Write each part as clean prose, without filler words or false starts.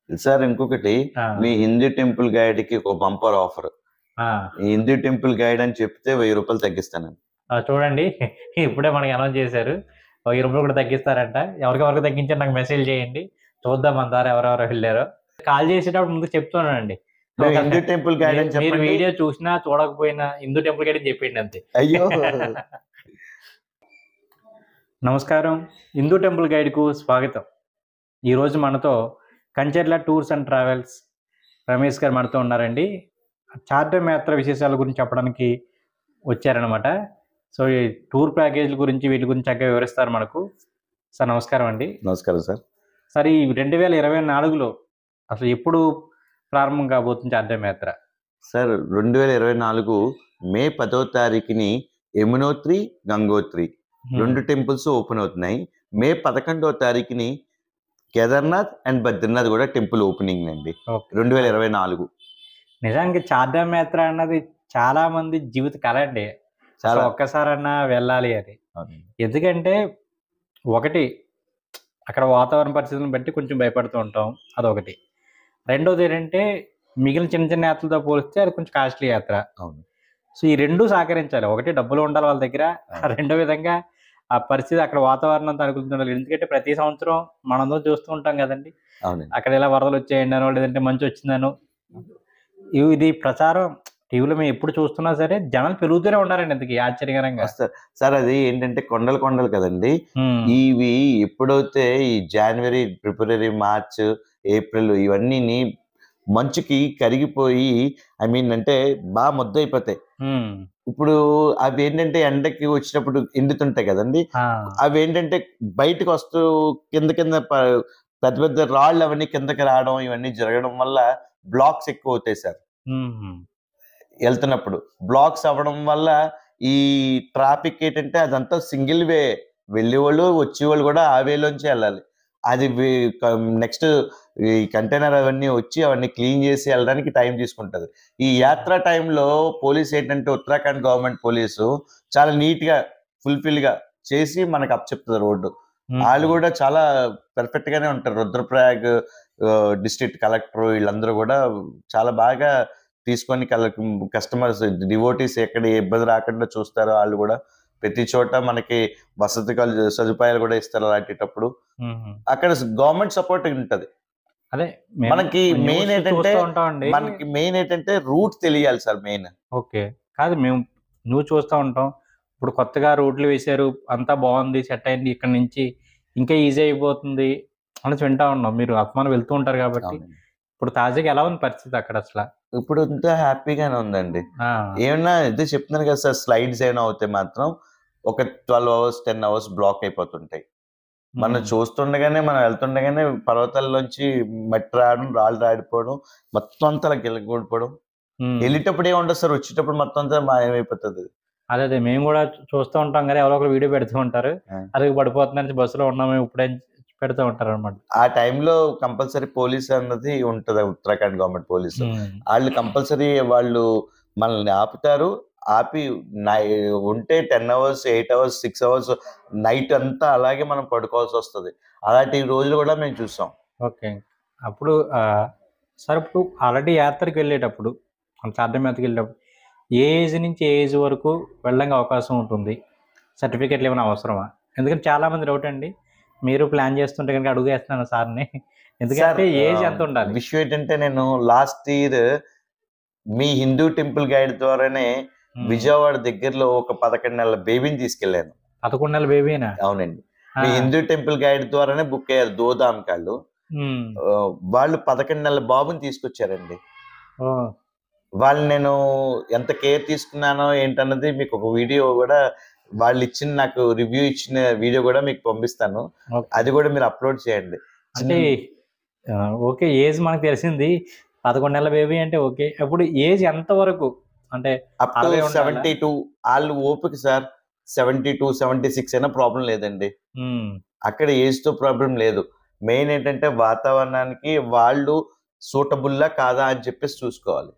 Sir ఇంకొకటి ఆ, మీ Hindu temple guide కి ఒక బంపర్ ఆఫర్. ఆ, ఈ హిందూ టెంపుల్ గైడ్ అని చెప్తే 1000 రూపాయలు తగ్గిస్తాను. చూడండి ఇప్పుడే మనకి అనౌన్స్ చేశారు. ఒక 20 రూపాయలు కూడా తగ్గిస్తారంట. ఎవరికెవరికి తగ్గించారు నాకు మెసేజ్ చేయండి, చూద్దాం మన ద్వారా ఎవరెవరు వెళ్ళారో. కాల్ చేసేటప్పుడు ముందు చెప్తున్నానండి, నువ్వు హిందూ టెంపుల్ గైడ్ అని మీరు చెప్పండి. వీడియో చూసినా చూడకపోయినా హిందూ టెంపుల్ గైడ్ అని చెప్పండి అంతే. అయ్యో నమస్కారం, హిందూ టెంపుల్ గైడ్కు స్వాగతం. ఈరోజు మనతో Kancharla tours and travels Ramesh గారు మనతో ఉన్నారండి. చార్టర్డ్ యాత్ర విశేషాల గురించి చెప్పడానికి వచ్చారనమాట. సో ఈ టూర్ ప్యాకేజీల గురించి వీటి గురించి చక్కగా వివరిస్తారు మనకు. సార్ నమస్కారం అండి. నమస్కారం సార్. సార్ ఈ 2024లో అసలు ఎప్పుడు ప్రారంభం కాబోతుంది చార్టర్డ్ యాత్ర? సార్ 2024 మే 10వ తారీఖుని యమునోత్రి, గంగోత్రి రెండు టెంపుల్స్ ఓపెన్ అవుతున్నాయి. మే 11వ తారీఖుని కేదార్నాథ్ అండ్ బద్రీనాథ్ కూడా టెంపుల్ ఓపెనింగ్ అండి. 2024 నిజానికి చార్టర్డ్ యాత్ర అన్నది చాలా మంది జీవిత కళ అండి. చాలా ఒక్కసారన్నా వెళ్ళాలి అని. ఎందుకంటే ఒకటి, అక్కడ వాతావరణ పరిస్థితులను బట్టి కొంచెం భయపడుతూ ఉంటాం, అదొకటి. రెండోది ఏంటంటే మిగిలిన చిన్న చిన్న యాత్రలతో పోలిస్తే అది కొంచెం కాస్ట్లీ యాత్ర. అవును. సో ఈ రెండు సహకరించాలి. ఒకటి డబ్బులు ఉండాలి వాళ్ళ దగ్గర, రెండో విధంగా ఆ పరిస్థితి అక్కడ వాతావరణంతో అనుకూలించాలి. ఎందుకంటే ప్రతి సంవత్సరం మనందరం చూస్తూ ఉంటాం కదండి, అక్కడ ఇలా వరదలు వచ్చాయనో లేదంటే మంచి వచ్చిందనో. ఇది ప్రచారం టీవీలో మేము ఎప్పుడు చూస్తున్నా సరే జనాలు పెరుగుతూనే ఉన్నారండి. ఎందుకు ఆశ్చర్యకరంగా సార్ అది ఏంటంటే కొండలు కదండి. ఇవి ఎప్పుడైతే ఈ జనవరి, ఫిబ్రవరి, మార్చ్, ఏప్రిల్ ఇవన్నీ మంచుకి కరిగిపోయి అంటే బాగా ముద్దయిపోతాయి. ఇప్పుడు అవి ఏంటంటే ఎండకి వచ్చినప్పుడు ఎండుతుంటాయి కదండి. అవి ఏంటంటే బయటకు వస్తూ కింద పెద్ద పెద్ద రాళ్ళు అవన్నీ కిందకి రావడం ఇవన్నీ జరగడం వల్ల బ్లాక్స్ ఎక్కువ అవుతాయి సార్. వెళ్తున్నప్పుడు బ్లాక్స్ అవ్వడం వల్ల ఈ ట్రాఫిక్ ఏంటంటే అదంతా సింగిల్ వే, వెళ్ళేవాళ్ళు వచ్చేవాళ్ళు కూడా ఆ వేలోంచి వెళ్ళాలి. అది నెక్స్ట్ ఈ కంటైనర్ అవన్నీ వచ్చి అవన్నీ క్లీన్ చేసి వెళ్ళడానికి టైం తీసుకుంటుంది. ఈ యాత్ర టైంలో పోలీస్ ఏంటంటే ఉత్తరాఖండ్ గవర్నమెంట్ పోలీసు చాలా నీట్గా ఫుల్ఫిల్గా చేసి మనకు అప్పచెప్తుంది రోడ్డు. వాళ్ళు కూడా చాలా పర్ఫెక్ట్ గానే ఉంటారు. రుద్రప్రయాగ్ డిస్ట్రిక్ట్ కలెక్టర్ వీళ్ళందరూ కూడా చాలా బాగా తీసుకొని కస్టమర్స్ డివోటీస్ ఎక్కడ ఇబ్బంది రాకుండా చూస్తారు. వాళ్ళు కూడా ప్రతి చోట మనకి వసతి సదుపాయాలు కూడా ఇస్తారు. అలాంటప్పుడు అక్కడ గవర్నమెంట్ సపోర్ట్ ఉంటది. అదే మనకి మెయిన్ ఏంటంటే రూట్ తెలియాలి సార్ మెయిన్. ఓకే, కాదు మేము నువ్వు చూస్తూ ఉంటాం. ఇప్పుడు కొత్తగా రూట్లు వేశారు, అంతా బాగుంది, సెట్ అయింది, ఇక్కడ నుంచి ఇంకా ఈజీ అయిపోతుంది అని వింటా ఉన్నాం. మీరు అత్మానం వెళ్తూ ఉంటారు కాబట్టి ఇప్పుడు తాజాగా ఎలా ఉంది పరిస్థితి అక్కడ? అసలు ఇప్పుడు అంతా హ్యాపీగానే ఉందండి. ఏమన్నా ఇదే చెప్తున్నాను కదా సార్, స్లైడ్స్ ఏమైనా అవుతాయి మాత్రం ఒక 12 hours 10 hours బ్లాక్ అయిపోతుంటాయి. మనం చూస్తుండగానే మనం వెళ్తుండగానే పర్వతాల్లోంచి మట్టి రావడం, రాళ్ళు రాడిపోవడం, మొత్తం అంతా గిలగొడిపోవడం. వెళ్ళేటప్పుడు ఏముండదు సార్, వచ్చేటప్పుడు మొత్తం అంతా మాయమైపోతుంది. అదే మేము కూడా చూస్తూ ఉంటాం కదా, ఎవరో ఒకరు వీడియో పెడుతూ ఉంటారు, అది పడిపోతుందని బస్సులో ఉన్నాము ఇప్పుడే పెడుతూ ఉంటారు అనమాట. ఆ టైంలో కంపల్సరీ పోలీస్ అన్నది ఉంటుంది, ఉత్తరాఖండ్ గవర్నమెంట్ పోలీసు. వాళ్ళు కంపల్సరీ వాళ్ళు మనల్ని ఆపుతారు. ఆపి ఉంటే 10 hours 8 hours 6 hours నైట్ అంతా అలాగే మనం పడుకోవాల్సి వస్తుంది. అలాంటి రోజులు కూడా మేము చూసాం. ఓకే, అప్పుడు సార్ ఇప్పుడు ఆల్రెడీ యాత్రకి వెళ్ళేటప్పుడు, చార్టర్డ్ యాత్రకి వెళ్ళేటప్పుడు ఏ ఏజ్ నుంచి ఏ ఏజ్ వరకు వెళ్ళడానికి అవకాశం ఉంటుంది? సర్టిఫికెట్లు ఏమైనా అవసరమా? ఎందుకంటే చాలామంది డౌట్ అండి, మీరు ప్లాన్ చేస్తుంటే కనుక అడుగుతున్నాను సార్ని, ఎందుకంటే ఏజ్ ఎంత ఉండాలి? విషయం ఏంటంటే నేను లాస్ట్ ఇయర్ మీ హిందూ టెంపుల్ గైడ్ ద్వారానే విజయవాడ దగ్గరలో ఒక 11 నెలల బేబీని తీసుకెళ్లాను. 11 నెలల బేబీనా? అవునండి. మీ హిందూ టెంపుల్ గైడ్ ద్వారానే బుక్ అయ్యారు దోదాం కాళ్ళు. వాళ్ళు 11 నెలల బాబుని తీసుకొచ్చారండి. వాళ్ళు నేను ఎంత కేర్ తీసుకున్నానో ఏంటన్నది మీకు ఒక వీడియో కూడా, వాళ్ళు ఇచ్చిన నాకు రివ్యూ ఇచ్చిన వీడియో కూడా మీకు పంపిస్తాను. అది కూడా మీరు అప్లోడ్ చేయండి. అంటే ఓకే, ఏజ్ మనకు తెలిసింది 11 నెలల బేబీ అంటే ఓకే. అప్పుడు ఏజ్ ఎంత వరకు అంటే? Up to 72. వాళ్ళు ఓపిక సార్ 72 76 అయినా ప్రాబ్లం లేదండి. అక్కడ ఏజ్ తో ప్రాబ్లం లేదు. మెయిన్ ఏంటంటే వాతావరణానికి వాళ్ళు సూటబుల్లా కాదా అని చెప్పేసి చూసుకోవాలి.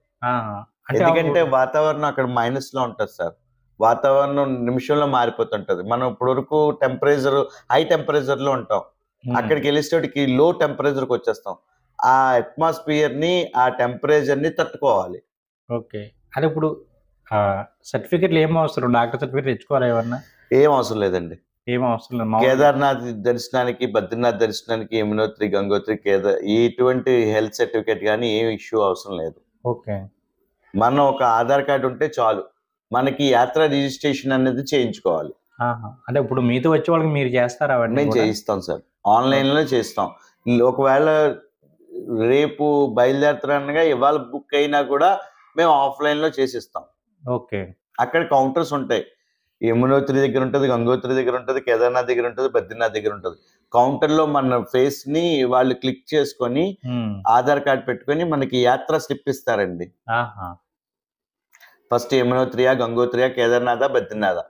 ఎందుకంటే వాతావరణం అక్కడ మైనస్ లో ఉంటుంది సార్. వాతావరణం నిమిషంలో మారిపోతుంటది. మనం ఇప్పుడు వరకు హై టెంపరేచర్ లో ఉంటాం. అక్కడికి వెళ్ళేటోటికి లో టెంపరేచర్కి వచ్చేస్తాం. ఆ అట్మాస్ఫియర్ ని, ఆ టెంపరేచర్ ని తట్టుకోవాలి. ఓకే. అదే ఇప్పుడు సర్టిఫికెట్లు ఏం అవసరం? డాక్టర్ సర్టిఫికెట్ తెచ్చుకోవాలా ఏమన్నా? ఏం అవసరం లేదండి. ఏం అవసరం లేదు. మామూలుగా కేదార్నాథ్ దర్శనానికి, బద్రీనాథ్ దర్శనానికి, యమునోత్రి, గంగోత్రి, ఎటువంటి హెల్త్ సర్టిఫికేట్ గానీ ఏం ఇష్యూ అవసరం లేదు. ఓకే. మనం ఒక ఆధార్ కార్డ్ ఉంటే చాలు. మనకి యాత్ర రిజిస్ట్రేషన్ అనేది చేయించుకోవాలి. ఆహా! అంటే ఇప్పుడు మీతో వచ్చే వాళ్ళకి మీరు చేస్తారా అవన్నీ మేము కూడా? చేయిస్తాం సార్. ఆన్‌లైన్‌లో చేస్తాం. ఒకవేళ రేపు బయలుదేరుతారనగా ఇవాళ బుక్ అయినా కూడా మేము ఆఫ్‌లైన్‌లో చేసిస్తాం. ఓకే. అక్కడ కౌంటర్స్ ఉంటాయి. యమునోత్రి దగ్గర ఉంటది, గంగోత్రి దగ్గర ఉంటది, కేదార్‌నాథ్ దగ్గర ఉంటది, బద్రీనాథ్ దగ్గర ఉంటది. కౌంటర్‌లో మన ఫేస్‌ని వాళ్ళు క్లిక్ చేసుకొని, ఆధార్ కార్డ్ పెట్టుకొని మనకి యాత్ర స్లిప్ ఇస్తారండి. ఆహా! ఫస్ట్ యమునోత్రియా, గంగోత్రియా, కేదార్‌నాథా, బద్రీనాథా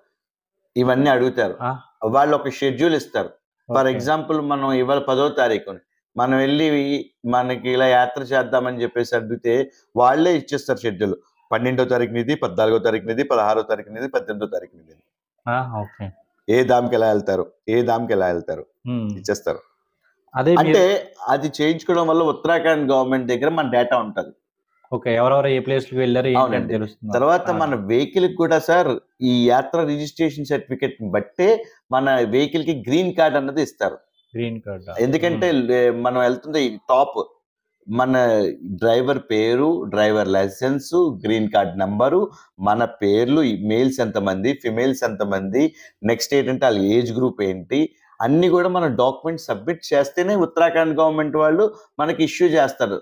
ఇవన్నీ అడుగుతారు. ఆ! వాళ్ళు ఒక షెడ్యూల్ ఇస్తారు. For okay. ఎగ్జాంపుల్ మనం ఇవాళ 10వ తారీఖుని మనం వెళ్ళి మనకి ఇలా యాత్ర చేద్దామని చెప్పేసి అడిగితే వాళ్ళే ఇచ్చేస్తారు షెడ్యూల్. 12వ తారీఖునిది, 14వ తారీఖునిది, 16వ తారీఖునిది, 18వ తారీఖునిది. ఓకే. ఏ ధామ్‌కి ఎలా వెళ్తారు, ఏ ధామ్‌కి ఎలా వెళ్తారు ఇచ్చేస్తారు. అదే అంటే అది చేయించుకోవడం వల్ల ఉత్తరాఖండ్ గవర్నమెంట్ దగ్గర మన డేటా ఉంటది. ఓకే. ఎవరెవరు ఏ ప్లేస్‌లకి వెళ్లారు ఏంటి అని అవునండి. తెలుస్తుంది. తర్వాత మన వెహికల్‌కి కూడా సార్ ఈ యాత్ర రిజిస్ట్రేషన్ సర్టిఫికేట్‌ని బట్టే మన వెహికల్‌కి గ్రీన్ కార్డ్ అన్నది ఇస్తారు. గ్రీన్ కార్డా? ఎందుకంటే మనం వెళ్తుంది టాప్. మన డ్రైవర్ పేరు, driver licence, green card number, మన పేర్లు, మేల్స్ ఎంతమంది, ఫిమేల్స్ ఎంతమంది, నెక్స్ట్ ఏంటంటే ఆళ్ళ ఏజ్ గ్రూప్ ఏంటి, అన్నీ గూడా మనం డాక్యుమెంట్స్ సబ్మిట్ చేస్తేనే ఉత్తరాఖండ్ గవర్నమెంట్ వాళ్ళు మనకి ఇష్యూ చేస్తారు.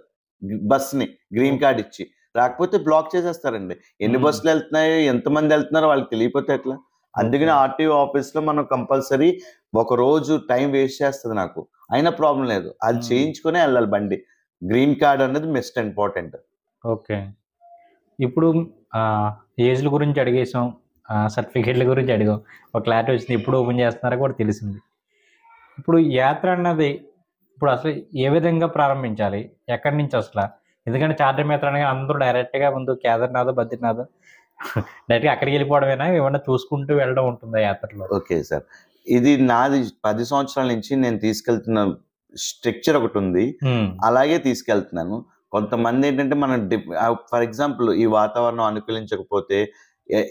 బస్‌ని గ్రీన్ కార్డ్ ఇచ్చి. రాకపోతే బ్లాక్ చేసేస్తారండి. ఎన్ని బస్సులు వెళ్తున్నాయో, ఎంతమంది వెళ్తున్నారో వాళ్ళకి తెలియకపోతే ఎట్లా? అందుకని ఆర్‌టీఓ ఆఫీస్‌లో మనం కంపల్సరీ ఒక రోజు టైం వేస్ట్ చేస్తది నాకు. అయినా ప్రాబ్లమ్ లేదు. అది చేయించుకునే వెళ్ళాలి బండి. గ్రీన్ కార్డ్ అన్నది మస్ట్ ఇంపార్టెంట్. ఓకే. ఇప్పుడు ఏజ్‌ల గురించి అడిగేసాం. సర్టిఫికేట్‌ల గురించి అడిగాం. ఒక క్లారిటీ వచ్చింది. ఎప్పుడు ఓపెన్ చేస్తున్నారో కూడా తెలిసింది. ఇప్పుడు యాత్ర అన్నది ఇప్పుడు అసలు ఏ విధంగా ప్రారంభించాలి? ఎక్కడి నుంచి అసల? ఎందుకంటే చార్టర్డ్ యాత్ర అనగా అందరూ డైరెక్ట్‌గా ముందు కేదార్‌నాథ్, బద్రీనాథ్ డైరెక్ట్‌గా అక్కడికి వెళ్ళిపోవడమేనా? ఏమన్నా చూసుకుంటూ వెళ్ళడం ఉంటుందా యాత్రలో? Okay sir. ఇది నాది 10 సంవత్సరాల నుంచి నేను తీసుకెళ్తున్న స్ట్రక్చర్ ఒకటుంది. అలాగే తీసుకెళ్తున్నాను. కొంతమందేంటంటే మనం ఫర్ ఎగ్జాంపుల్ ఈ వాతావరణం అనుకూలించకపోతే ఎ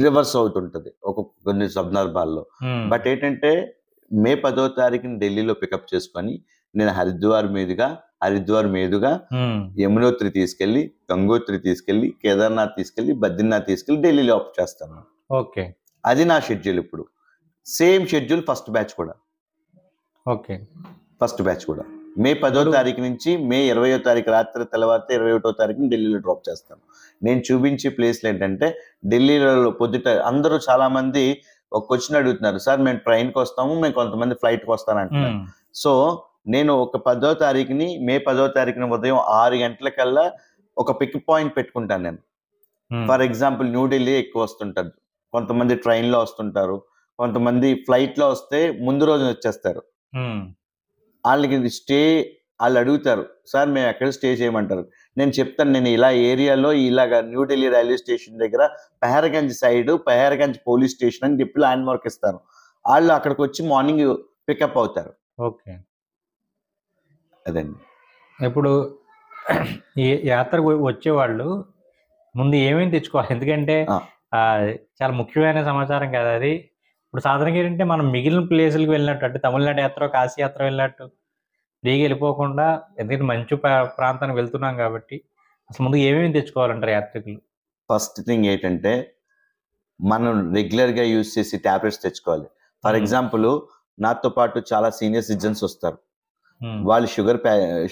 రివర్స్ అవుతుంటది. కొన్ని సందర్భాల్లో. బట్ ఏంటంటే మే 10వ తారీఖున ఢిల్లీలో పికప్ చేసుకొని నేను హరిద్వార్ మీదుగా యమునోత్రి తీసుకెళ్ళి, గంగోత్రి తీసుకెళ్ళి, కేదార్‌నాథ్ తీసుకెళ్ళి, బద్రీనాథ్ తీసుకెళ్ళి ఢిల్లీలో ఆప్ చేస్తాను. ఓకే. అది నా షెడ్యూల్ ఇప్పుడు. సేమ్ షెడ్యూల్ ఫస్ట్ బ్యాచ్ కూడా. ఓకే. ఫస్ట్ బ్యాచ్ కూడా. మే 10వ తారీఖు నుంచి మే 20వ తారీఖు రాత్రి తెల్లవారితే 21వ తారీఖున ఢిల్లీలో డ్రాప్ చేస్తాను. నేను చూపించే ప్లేస్‌లు ఏంటంటే ఢిల్లీలో పొద్దుట అందరూ చాలామంది ఒక క్వెషన్ అడుగుతున్నారు. సార్ మేము ట్రైన్‌కి వస్తాము. మేము కొంతమంది ఫ్లైట్‌కి వస్తానంటున్నారు. సో, నేను ఒక 10వ తారీఖుని మే 10వ తారీఖున ఉదయం 6 గంటలకల్లా ఒక పిక్ పాయింట్ పెట్టుకుంటాను నేను. ఫర్ ఎగ్జాంపుల్ న్యూఢిల్లీ ఎక్కువ వస్తుంటారు. కొంతమంది ట్రైన్‌లో వస్తుంటారు. కొంతమంది ఫ్లైట్‌లో వస్తే ముందు రోజున వచ్చేస్తారు. ఆళ్ళకి ఆళ్ళు అడుగుతారు. సార్ మేము ఎక్కడ స్టే చేయమంటారు? నేను చెప్తాను నేను ఇలా ఏరియాలో ఇలాగ న్యూఢిల్లీ రైల్వే స్టేషన్ దగ్గర పెహర్‌గంజ్ పోలీస్ స్టేషన్ అని చెప్పి ల్యాండ్ మార్క్ ఇస్తాను. ఆళ్ళు అక్కడికొచ్చి మార్నింగ్ పికప్ అవుతారు. ఓకే. అదండి. ఇప్పుడు ఈ యాత్రకు వచ్చేవాళ్ళు ముందు ఏమేమి తెచ్చుకోవాలి? ఎందుకంటే చాలా ముఖ్యమైన సమాచారం కదా అది. ఇప్పుడు సాధారణంగా ఏంటంటే మనం మిగిలిన ప్లేసులకి వెళ్ళినట్టు అంటే తమిళనాడు యాత్ర, కాశీ యాత్ర వెళ్ళినట్టు ఫ్రీగా వెళ్ళిపోకుండా ఎందుకంటే మంచు ప్రాంతానికి వెళ్తున్నాం కాబట్టి అసలు ముందు ఏమేమి తెచ్చుకోవాలంటారు యాత్రికులు? ఫస్ట్ థింగ్ ఏంటంటే మనం రెగ్యులర్‌గా యూజ్ చేసే టాబ్లెట్స్ తెచ్చుకోవాలి. ఫర్ ఎగ్జాంపుల్ నాతో పాటు చాలా సీనియర్ సిటిజన్స్ వస్తారు. వాళ్ళు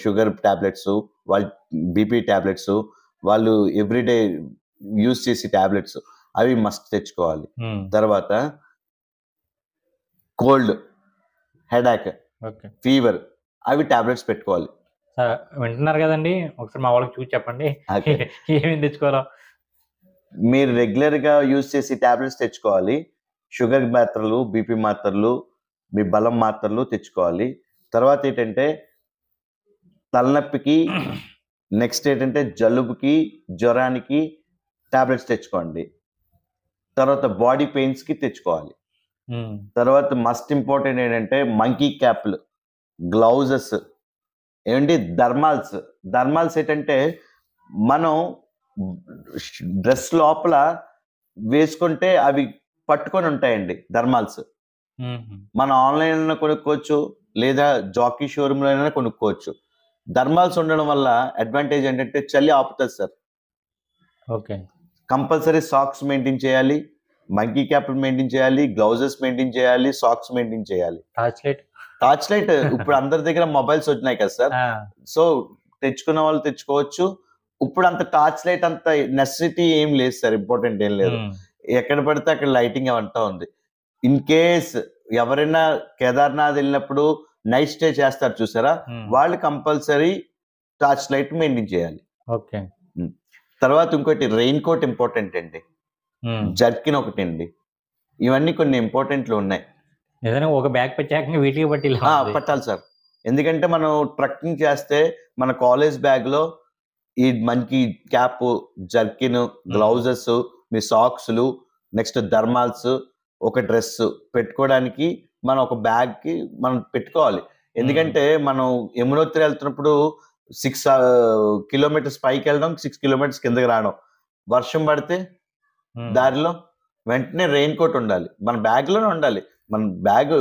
షుగర్ టాబ్లెట్స్, వాళ్ళు బీపీ టాబ్లెట్స్, వాళ్ళు ఎవ్రీడే యూజ్ చేసే టాబ్లెట్స్ అవి మస్ట్ తెచ్చుకోవాలి. తర్వాత కోల్డ్, హెడేక్, ఫీవర్ అవి టాబ్లెట్స్ పెట్టుకోవాలి. వింటున్నారు కదండీ! ఒకసారి మా వాళ్ళకి చూసి చెప్పండి. ఏమేమి తెచ్చుకోవాలో? మీరు రెగ్యులర్‌గా యూజ్ చేసే టాబ్లెట్స్ తెచ్చుకోవాలి. షుగర్ మాత్రలు, బీపీ మాత్రలు, మీ బలం మాత్రలు తెచ్చుకోవాలి. తర్వాత ఏంటంటే తలనొప్పికి, నెక్స్ట్ ఏంటంటే జలుబుకి, జ్వరానికి టాబ్లెట్స్ తెచ్చుకోండి. తర్వాత బాడీ పెయిన్స్‌కి తెచ్చుకోవాలి. తర్వాత మస్ట్ ఇంపార్టెంట్ ఏంటంటే మంకీ క్యాప్‌లు, గ్లౌజెస్, ఏమండి థర్మాల్స్ ఏంటంటే మనం డ్రెస్ లోపల వేసుకుంటే అవి పట్టుకొని ఉంటాయండి థర్మాల్స్. మనం ఆన్లైన్లో కొనుక్కోవచ్చు, లేదా జాకీ షోరూంలో అయినా కొనుక్కోవచ్చు. థర్మాల్స్ ఉండడం వల్ల అడ్వాంటేజ్ ఏంటంటే చలి ఆపుతుంది sir. Okay. Compulsory socks maintain చేయాలి, మంకీ క్యాప్ మెయింటైన్ చేయాలి, గ్లౌజెస్ మెయింటైన్ చేయాలి, సాక్స్ మెయింటైన్ చేయాలి. టార్చ్ లైట్ ఇప్పుడు అందరి దగ్గర మొబైల్స్ వచ్చినాయి కదా సార్. సో తెచ్చుకున్న వాళ్ళు తెచ్చుకోవచ్చు. ఇప్పుడు అంత టార్చ్ లైట్ అంత నెసెసిటీ ఏం లేదు సార్, ఇంపార్టెంట్ ఏం లేదు. ఎక్కడ పడితే అక్కడ లైటింగ్ అవంతా ఉంది. ఇన్ కేస్ ఎవరైనా కేదార్నాథ్ వెళ్ళినప్పుడు నైట్ స్టే చేస్తారు చూసారా, వాళ్ళు కంపల్సరీ టార్చ్ లైట్ మెయింటైన్ చేయాలి. ఓకే. తర్వాత ఇంకోటి రెయిన్ కోట్ ఇంపార్టెంట్ అండి, జర్కిన్ ఒకటి అండి. ఇవన్నీ కొన్ని ఇంపార్టెంట్లు ఉన్నాయి. ఏదైనా ఒక బ్యాగ్ పెట్టాక వీటికి పట్టాలి సార్. ఎందుకంటే మనం ట్రక్కింగ్ చేస్తే మన కాలేజ్ బ్యాగ్ లో ఈ మంకీ క్యాప్, జర్కిన్, గ్లౌజెస్, మీ సాక్స్లు, నెక్స్ట్ థర్మాల్స్, ఒక డ్రెస్ పెట్టుకోవడానికి మనం ఒక బ్యాగ్ కి మనం పెట్టుకోవాలి. ఎందుకంటే మనం యమునోత్రి వెళ్తున్నప్పుడు 6 కిలోమీటర్స్ పైకి వెళ్ళడం, 6 కిలోమీటర్స్ కిందకి రావడం, వర్షం పడితే దారిలో వెంటనే రెయిన్ కోట్ ఉండాలి, మన బ్యాగ్ లోనే ఉండాలి. మన బ్యాగ్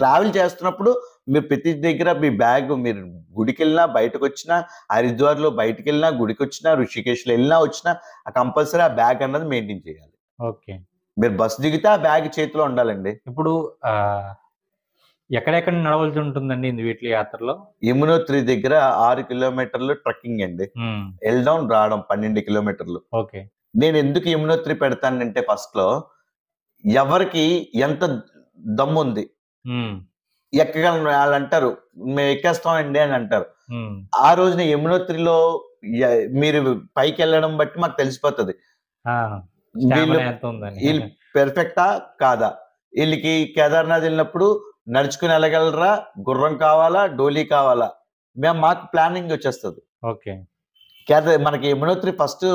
ట్రావెల్ చేస్తున్నప్పుడు మీరు ప్రతి దగ్గర మీ బ్యాగ్, మీరు గుడికి వెళ్ళినా, బయటకు వచ్చినా, హరిద్వార్ లో బయటకు వెళ్ళినా, గుడికి వచ్చినా, ఋషికేశ్ లో వెళ్ళినా వచ్చినా కంపల్సరీ ఆ బ్యాగ్ అన్నది మెయింటైన్ చేయాలి. ఓకే. మీరు బస్ దిగితే ఆ బ్యాగ్ చేతిలో ఉండాలండి. ఇప్పుడు ఎక్కడెక్కడ నడవలసి ఉంటుందండి వీటి యాత్రలో? యమునోత్రి దగ్గర 6 కిలోమీటర్లు ట్రెక్కింగ్ అండి, వెళ్ళడం రావడం 12 కిలోమీటర్లు. ఓకే. నేను ఎందుకు యమునోత్రి పెడతానంటే, ఫస్ట్ లో ఎవరికి ఎంత దమ్ము ఉంది ఎక్కగలను వాళ్ళు అంటారు, మేము ఎక్కేస్తామండి అని అంటారు. ఆ రోజున యమునోత్రిలో మీరు పైకి వెళ్ళడం బట్టి మాకు తెలిసిపోతుంది వీళ్ళు పెర్ఫెక్టా కాదా. వీళ్ళకి కేదార్నాథ్ వెళ్ళినప్పుడు నడుచుకుని వెళ్ళగలరా, గుర్రం కావాలా, డోలీ కావాలా, మాకు ప్లానింగ్ వచ్చేస్తుంది. ఓకే. మనకి యమునోత్రి ఫస్ట్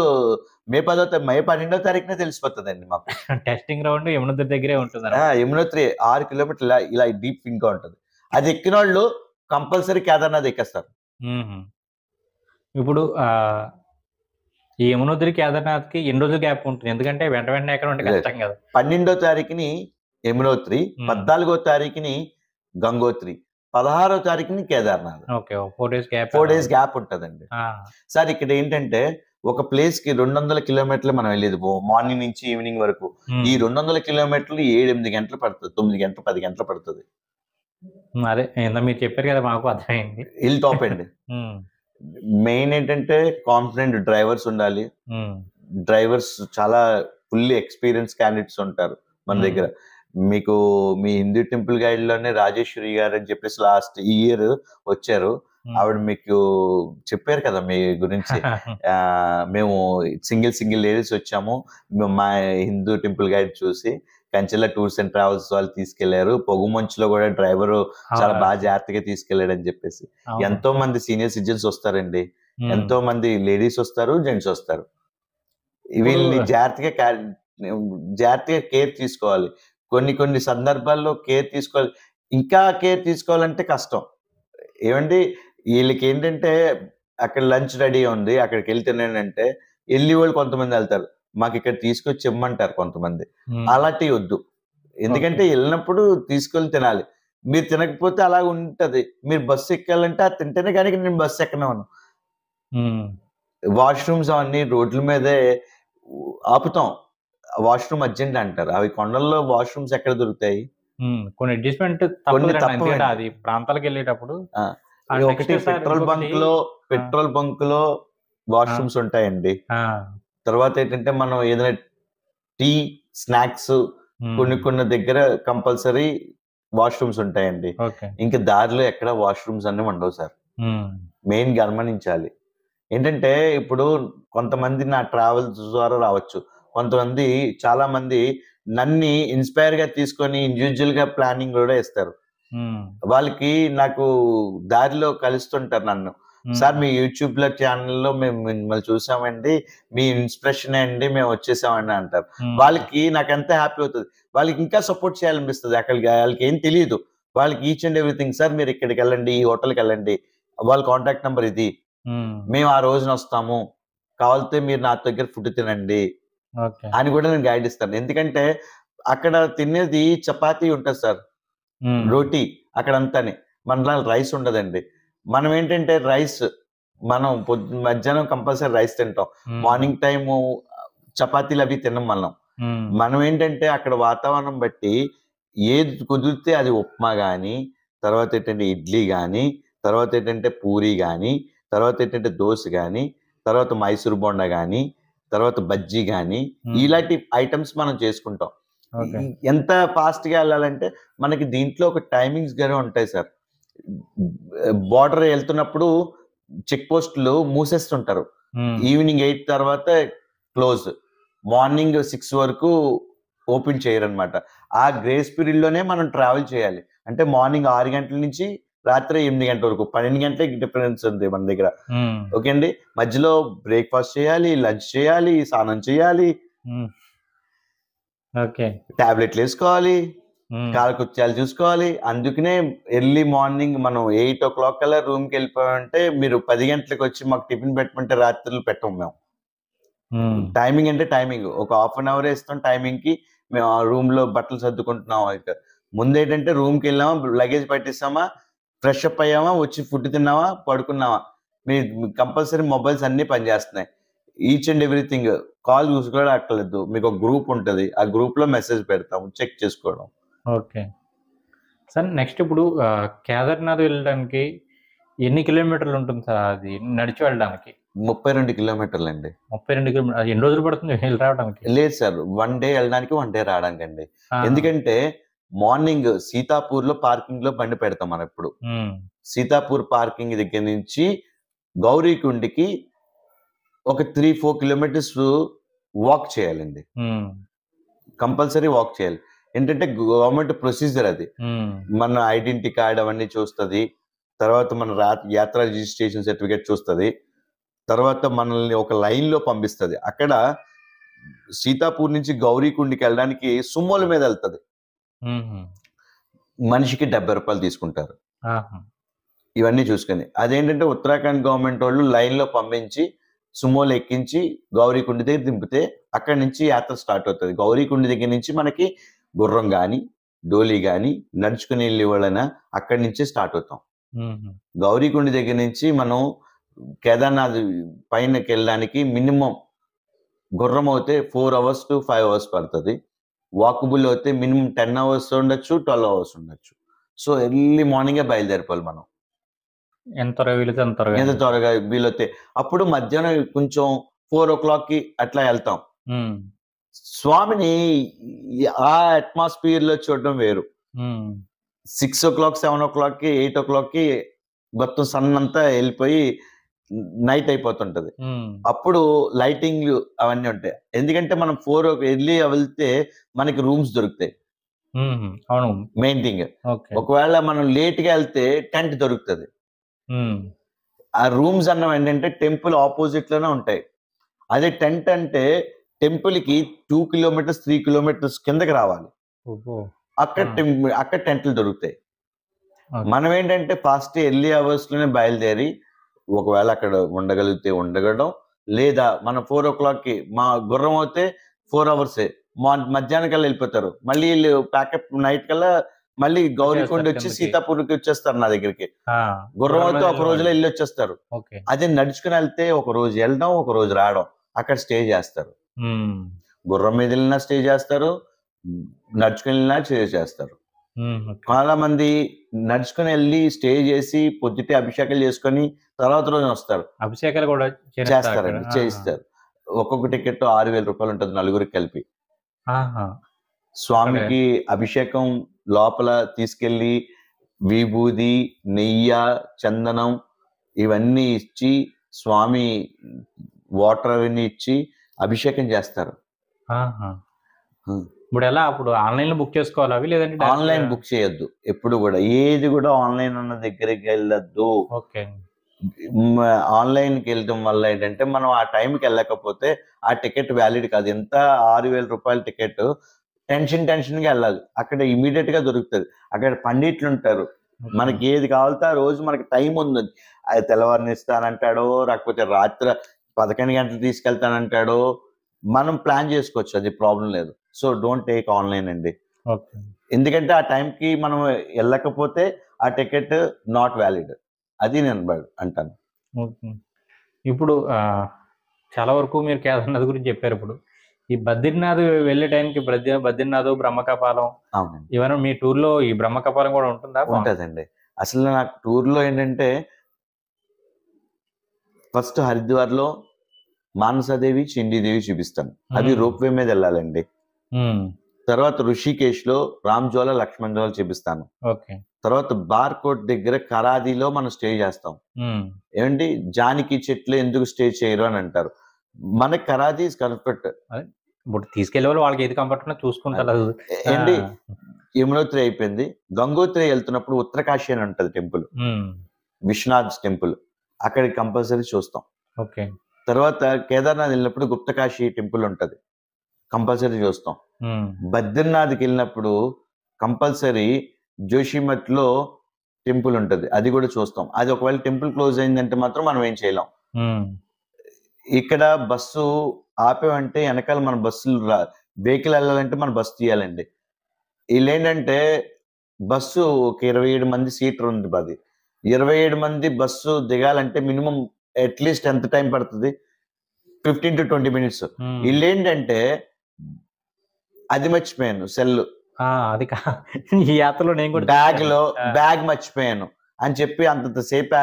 మే 12వ తారీఖునే తెలిసిపోతుందండి మాకు. టెస్టింగ్ రౌండ్ యమునోత్రి దగ్గరే ఉంటుంది. యమునోత్రి 6 కిలోమీటర్లు ఇలా డీప్ ఇంకా ఉంటుంది. అది ఎక్కిన వాళ్ళు కంపల్సరీ కేదార్నాథ్ ఎక్కేస్తారు. ఇప్పుడు ఈ యమునోత్రి కేదార్నాథ్ కి ఎన్ని రోజులు గ్యాప్ ఉంటుంది? ఎందుకంటే వెంట వెంటనే ఎక్కడ ఉంటే కష్టం కదా. 12వ తారీఖుని యమునోత్రి, 14వ తారీఖుని గంగోత్రి, 16వ తారీఖుని కేదార్నాథ్. ఓకే. 4 డేస్ గ్యాప్ ఉంటుందండి సార్. ఇక్కడ ఏంటంటే ఒక ప్లేస్ కి 200 కిలోమీటర్లు మనం వెళ్ళేది మార్నింగ్ నుంచి ఈవినింగ్ వరకు. ఈ 200 కిలోమీటర్లు 7-8 గంటలు పడుతుంది, 9 గంటలు 10 గంటలు పడుతుంది. అదే మీరు చెప్పారు కదా, మాకు అర్థమైంది. హిల్ టాప్ అండి. మెయిన్ ఏంటంటే కాన్ఫిడెంట్ డ్రైవర్స్ ఉండాలి. డ్రైవర్స్ చాలా ఫుల్లీ ఎక్స్పీరియన్స్ క్యాండిడేట్స్ ఉంటారు మన దగ్గర. మీకు మీ హిందూ టెంపుల్ గైడ్ లోనే రాజేశ్వరి గారు అని చెప్పేసి లాస్ట్ ఇయర్ వచ్చారు. ఆవిడ మీకు చెప్పారు కదా మీ గురించి. మేము సింగిల్ లేడీస్ వచ్చాము, మా హిందూ టెంపుల్ గైడ్ చూసి కంచెల టూర్స్ అండ్ ట్రావెల్స్ వాళ్ళు తీసుకెళ్లారు. పొగుమంచులో కూడా డ్రైవర్ చాలా బాగా జాగ్రత్తగా తీసుకెళ్లాడు అని చెప్పేసి. ఎంతో మంది సీనియర్ సిటిజన్స్ వస్తారండి, ఎంతో మంది లేడీస్ వస్తారు, జెంట్స్ వస్తారు. వీళ్ళని జాగ్రత్తగా కేర్ తీసుకోవాలి. కొన్ని సందర్భాల్లో కేర్ తీసుకోవాలి. ఇంకా కేర్ తీసుకోవాలంటే కష్టం. ఏమండి వీళ్ళకి ఏంటంటే అక్కడ లంచ్ రెడీ ఉంది, అక్కడికి వెళ్ళి తినంటే వెళ్ళి వాళ్ళు కొంతమంది వెళ్తారు, మాకు ఇక్కడ తీసుకొచ్చి ఇమ్మంటారు కొంతమంది. అలాంటివి వద్దు. ఎందుకంటే వెళ్ళినప్పుడు తీసుకొని తినాలి. మీరు తినకపోతే అలా ఉంటది. మీరు బస్సు ఎక్కాలంటే అది తింటేనే కానీ నేను బస్సు ఎక్కను. వాష్రూమ్స్ అవన్నీ రోడ్ల మీదే ఆపుతాం. వాష్రూమ్ అర్జెంట్ అంటారు. అవి కొండల్లో వాష్రూమ్స్ ఎక్కడ దొరుకుతాయి? కొన్ని అడ్జస్ట్మెంట్ అది ప్రాంతాలకు వెళ్ళేటప్పుడు. ఒకటి పెట్రోల్ బంక్ లో వాష్రూమ్స్ ఉంటాయండి. తర్వాత ఏంటంటే మనం ఏదైనా టీ, స్నాక్స్ కొన్ని దగ్గర కంపల్సరీ వాష్రూమ్స్ ఉంటాయండి. ఇంకా దారిలో ఎక్కడ వాష్రూమ్స్ అన్ని ఉండవు సార్. మెయిన్ గమనించాలి. ఏంటంటే ఇప్పుడు కొంతమంది నా ట్రావెల్స్ ద్వారా రావచ్చు, కొంతమంది చాలా మంది నన్ను ఇన్స్పైర్ గా తీసుకొని ఇండివిజువల్ గా ప్లానింగ్ కూడా ఇస్తారు. వాళ్ళకి నాకు దారిలో కలుస్తుంటారు నన్ను, సార్ మీ యూట్యూబ్ లో ఛానల్లో మేము మిమ్మల్ని చూసామండి, మీ ఇన్స్పిరేషన్ అండి, మేము వచ్చేసామండి అంటారు. వాళ్ళకి నాకు ఎంత హ్యాపీ అవుతుంది. వాళ్ళకి ఇంకా సపోర్ట్ చేయాలనిపిస్తుంది. వాళ్ళకి ఏం తెలియదు, వాళ్ళకి ఈచ్ అండ్ ఎవ్రీథింగ్, సార్ మీరు ఇక్కడికి వెళ్ళండి, ఈ హోటల్కి వెళ్ళండి, వాళ్ళ కాంటాక్ట్ నెంబర్ ఇది, మేము ఆ రోజున వస్తాము, కావాలితే మీరు నా దగ్గర ఫుడ్ తినండి ఓకే. అని కూడా నేను గైడ్ ఇస్తాను. ఎందుకంటే అక్కడ తినేది చపాతీ ఉంటుంది సార్, రోటీ అక్కడంతానే. మనలా రైస్ ఉండదండి. మనం ఏంటంటే రైస్ మనం మధ్యాహ్నం కంపల్సరీ రైస్ తింటాం. మార్నింగ్ టైము చపాతీలు అవి తినం మనం. మనం ఏంటంటే అక్కడ వాతావరణం బట్టి ఏది కుదిరితే అది ఉప్మా గాని, తర్వాత ఏంటంటే ఇడ్లీ గాని, తర్వాత ఏంటంటే పూరి గాని, తర్వాత ఏంటంటే దోస గాని, తర్వాత మైసూర్ బోండా గాని, తర్వాత బజ్జీ గాని, ఇలాంటి ఐటమ్స్ మనం చేసుకుంటాం. ఓకే. ఎంత ఫాస్ట్‌గా ఎళ్ళాలంటే మనకి దీంట్లో ఒక టైమింగ్స్ గాని ఉంటాయి సార్. బోర్డర్ ఎళ్తున్నప్పుడు చెక్ పోస్ట్‌లు మూసేస్తుంటారు. ఈవినింగ్ 8 తర్వాత క్లోజ్. మార్నింగ్ 6 వరకు ఓపెన్ చేయరనమాట. ఆ గ్రేస్ పీరియడ్‌లోనే మనం ట్రావెల్ చేయాలి. అంటే మార్నింగ్ 6 గంటల నుంచి రాత్రి 8 గంటల వరకు 12 గంటలే డిఫరెన్స్ ఉంది మన దగ్గర. ఓకే అండి. మధ్యలో బ్రేక్‌ఫాస్ట్ చేయాలి, లంచ్ చేయాలి, స్నానం చేయాలి, ఓకే. టాబ్లెట్‌లేసుకోవాలి, కాలకృత్యాలు చూసుకోవాలి. అందుకనే ఎర్లీ మార్నింగ్ మనం 8:00 కల్లా రూమ్‌కెళ్ళిపోయామంటే మీరు 10 గంటలకొచ్చి మాకు టిఫిన్ పెట్టమంటే రాత్రులు పెట్టము మేము. టైమింగ్ అంటే టైమింగ్. ఒక హాఫ్ అన్ అవరే ఇస్తాం టైమింగ్‌కి. మేము ఆ రూమ్‌లో బట్టలు సర్దుకుంటున్నాం ఇక. ముందేంటంటే రూమ్‌కెళ్ళామా, లగేజ్ పట్టేసామా, ఫ్రెష్ అప్ అయ్యామా, వచ్చి ఫుడ్ తిన్నామా, పడుకున్నామా. మీ కంపల్సరీ మొబైల్స్ అన్నీ పనిచేస్తున్నాయి. Each and everything. కాల్ చూసుకోవడం అక్కర్లేదు. మీకు ఒక గ్రూప్ ఉంటది. ఆ గ్రూప్‌లో మెసేజ్ పెడతాం. చెక్ చేసుకోవడం. ఓకే. సార్ నెక్స్ట్ ఇప్పుడు కేదార్‌నాథ్ వెళ్ళడానికి ఎన్ని కిలోమీటర్లు ఉంటుంది సార్ అది నడిచి వెళ్ళడానికి? 32 కిలోమీటర్లండి. 32 కిలోమీటర్లు. అది ఎన్ని రోజులు పడుతుంది వెళ్ళి రావడానికి? లేదు సార్. 1 డే ఎళ్ళడానికి, 1 డే రావడానికండి. ఎందుకంటే మార్నింగ్ సీతాపూర్‌లో పార్కింగ్‌లో బండి పెడతాం మనం ఎప్పుడు. సీతాపూర్ పార్కింగ్ దగ్గర నుంచి గౌరీకుండ్‌కి ఒక 3, 4 కిలోమీటర్స్ వాక్ చేయాలండి. కంపల్సరీ వాక్ చేయాలి. ఏంటంటే గవర్నమెంట్ ప్రొసీజర్ అది. మన ఐడెంటిటీ కార్డ్ అవన్నీ చూస్తది. తర్వాత మన యాత్రా రిజిస్ట్రేషన్ సర్టిఫికేట్ చూస్తది. తర్వాత మనల్ని ఒక లైన్‌లో పంపిస్తది. అక్కడ సీతాపూర్ నుంచి గౌరీకుండ్‌కి వెళ్ళడానికి సుమోల మీద ఎళ్తది. మనిషికి రూ. 70 తీసుకుంటారు. ఇవన్నీ చూసుకొని. అదేంటంటే ఉత్తరాఖండ్ గవర్నమెంట్ వాళ్ళు లైన్‌లో పంపించి సుమోలో ఎక్కించి గౌరీకుండ దగ్గర దింపితే అక్కడి నుంచి యాత్ర స్టార్ట్ అవుతది. గౌరీకుండ దగ్గర నుంచి మనకి గుర్రం గాని, డోలీ గాని నడుచుకుని వెళ్ళే వాళ్ళైనా అక్కడి నుంచే స్టార్ట్ అవుతాం. గౌరీకుండ దగ్గర నుంచి మనం కేదార్‌నాథ్ పైనకెళ్ళడానికి మినిమమ్ గుర్రం అవుతే 4 అవర్స్ టు 5 అవర్స్ పడతది. వాకబుల్ అయితే మినిమమ్ 10 అవర్స్ ఉండొచ్చు, 12 అవర్స్ ఉండొచ్చు. సో ఎర్లీ మార్నింగే బయలుదేరిపోవాలి మనం. ఎంత త్వరగా వీలైతే అంత త్వరగా. ఎంత త్వరగా వీలైతే. అప్పుడు మధ్యాహ్నం కొంచెం 4:00కి అట్లా ఎళ్తాం. స్వామిని ఆ అట్మాస్ఫియర్‌లో చూడడం వేరు. 6:00, 7:00కి, 8:00కి మొత్తం సన్ అంతా ఎళ్ళిపోయి నైట్ అయిపోతుంటది. అప్పుడు లైటింగ్‌లు అవన్నీ ఉంటాయి. ఎందుకంటే మనం ఎర్లీ వెళ్తే మనకి రూమ్స్ దొరుకుతాయి. అవును. Main thing. ఓకే. ఒకవేళ మనం లేట్‌గా ఎళ్తే టెంట్ దొరుకుతది. ఆ రూమ్స్ అన్నవి ఏంటంటే టెంపుల్ ఆపోజిట్‌లోనే ఉంటాయి. అదే టెంట్ అంటే టెంపుల్‌కి 2 కిలోమీటర్స్, 3 కిలోమీటర్స్ కిందకి రావాలి. అక్కడ టెంట్లు దొరుకుతాయి. మనం ఏంటంటే ఫాస్ట్ ఎర్లీ అవర్స్‌లోనే బయలుదేరి ఒకవేళ అక్కడ ఉండగలిగితే ఉండగడం, లేదా మనం 4:00కి మా గుర్రం అయితే 4 అవర్సే. మధ్యాహ్నం కల్లా వెళ్ళిపోతారు. మళ్ళీ ఈళ్ళు ప్యాకప్ నైట్ కల్లా మళ్ళీ గౌరీకొండ వచ్చి సీతాపూర్‌కి వచ్చేస్తారు నా దగ్గరికి. గుర్రం అయితే ఒక రోజులో ఎళ్ళొచ్చేస్తారు. అదే నడుచుకుని వెళ్తే ఒక రోజు వెళ్ళడం, ఒక రోజు రావడం. అక్కడ స్టే చేస్తారు. గుర్రం మీద వెళ్ళినా స్టే చేస్తారు, నడుచుకుని వెళ్ళినా స్టే చేస్తారు. చాలా మంది నడుచుకుని వెళ్ళి స్టే చేసి పొద్దుటే అభిషేకాలు చేసుకొని తర్వాత రోజు వస్తారు. అభిషేకాలు కూడా చేస్తారండి, చేయిస్తారు. ఒక్కొక్క టికెట్ రూ. 6,000 ఉంటుంది నలుగురికి కలిపి. స్వామికి అభిషేకం లోపల తీసుకెళ్లి విభూది, నెయ్య, చందనం ఇవన్నీ ఇచ్చి స్వామి వాటర్ అవన్నీ ఇచ్చి అభిషేకం చేస్తారు. ఇప్పుడు ఎలా అప్పుడు ఆన్లైన్‌లో బుక్ చేసుకోవాలా అవి లేదంటే ఆన్లైన్ బుక్ చేయొద్దు. ఎప్పుడు కూడా ఏది కూడా ఆన్లైన్ అన్న దగ్గరికి వెళ్ళొద్దు. ఓకే. ఆన్లైన్‌కి వెళ్ళడం వల్ల ఏంటంటే మనం ఆ టైంకి వెళ్ళకపోతే ఆ టికెట్ వ్యాలిడ్ కాదు. ఎంత రూ. 6,000 టికెట్ టెన్షన్‌గా వెళ్ళాలి. అక్కడ ఇమ్మీడియేట్‌గా దొరుకుతది. అక్కడ పండితులు ఉంటారు. మనకి ఏది కావాలితే ఆ రోజు మనకి టైం ఉంది. అది తెల్లవారిని ఇస్తానంటాడో, లేకపోతే రాత్రి 11 గంటలు తీసుకెళ్తానంటాడో, మనం ప్లాన్ చేసుకోవచ్చు. అది ప్రాబ్లం లేదు. సో డోంట్ టేక్ ఆన్లైన్ అండి. ఓకే. ఎందుకంటే ఆ టైంకి మనం వెళ్ళకపోతే ఆ టికెట్ నాట్ వ్యాలిడ్. అది నేను అంటాను. ఓకే. ఇప్పుడు చాలా వరకు మీరు కేదార్నాథ్ గురించి చెప్పారు. ఇప్పుడు ఈ బద్రీనాథ్ వెళ్ళే టైంకి బద్రీనాథ్, బ్రహ్మకపాలం అవునండి. ఇవన్నీ మీ టూర్‌లో ఈ బ్రహ్మకపాలం కూడా ఉంటుందా? ఉంటదండి. అసలు నాకు టూర్‌లో ఏంటంటే ఫస్ట్ హరిద్వార్‌లో మానసాదేవి, చండీదేవి చూపిస్తాను. అది రోప్ వే మీద వెళ్ళాలండి. తర్వాత ఋషికేశ్‌లో రామ్‌జోల, లక్ష్మణ్-జోల చూపిస్తాను. ఓకే. తర్వాత బార్కోట్ దగ్గర కరాదీలో మనం స్టే చేస్తాం. ఏమండి జానికి చెట్లు ఎందుకు స్టే చేయరు అని అంటారు. మనకి కరాదీ ఇస్ కంఫర్ట్. ఇప్పుడు తీసుకెళ్ళే వాళ్ళు వాళ్ళకి ఏది కంఫర్ట్ ఉన్నా చూసుకుంటారు. ఏంటి యమునోత్రి అయిపోయింది. గంగోత్రి వెళ్తున్నప్పుడు ఉత్తరకాశి అని ఉంటది టెంపుల్. విశ్వనాథ్ టెంపుల్. అక్కడికి కంపల్సరీ చూస్తాం. ఓకే. తర్వాత కేదార్నాథ్ వెళ్ళినప్పుడు గుప్తకాశి టెంపుల్ ఉంటది. కంపల్సరీ చూస్తాం. బద్రీనాథ్కి వెళ్ళినప్పుడు కంపల్సరీ జోషిమఠ్లో టెంపుల్ ఉంటది. అది కూడా చూస్తాం. అది ఒకవేళ టెంపుల్ క్లోజ్ అయిందంటే మాత్రం మనం ఏం చేయలేం. ఇక్కడ బస్సు ఆపేమంటే వెనకాల మన బస్సులు వెహికల్ వెళ్ళాలంటే మన బస్సు తీయాలండి. వీళ్ళేంటంటే బస్సు ఒక 27 మంది సీటర్ ఉంది. 27 మంది బస్సు దిగాలంటే మినిమం అట్లీస్ట్ ఎంత టైం పడుతుంది? 15 to 20 minutes. వీళ్ళేంటంటే అది మర్చిపోయాను సెల్. అది ఈ యాత్రలో నేను కూడా బ్యాగ్ మర్చిపోయాను అని చెప్పి అంతసేపు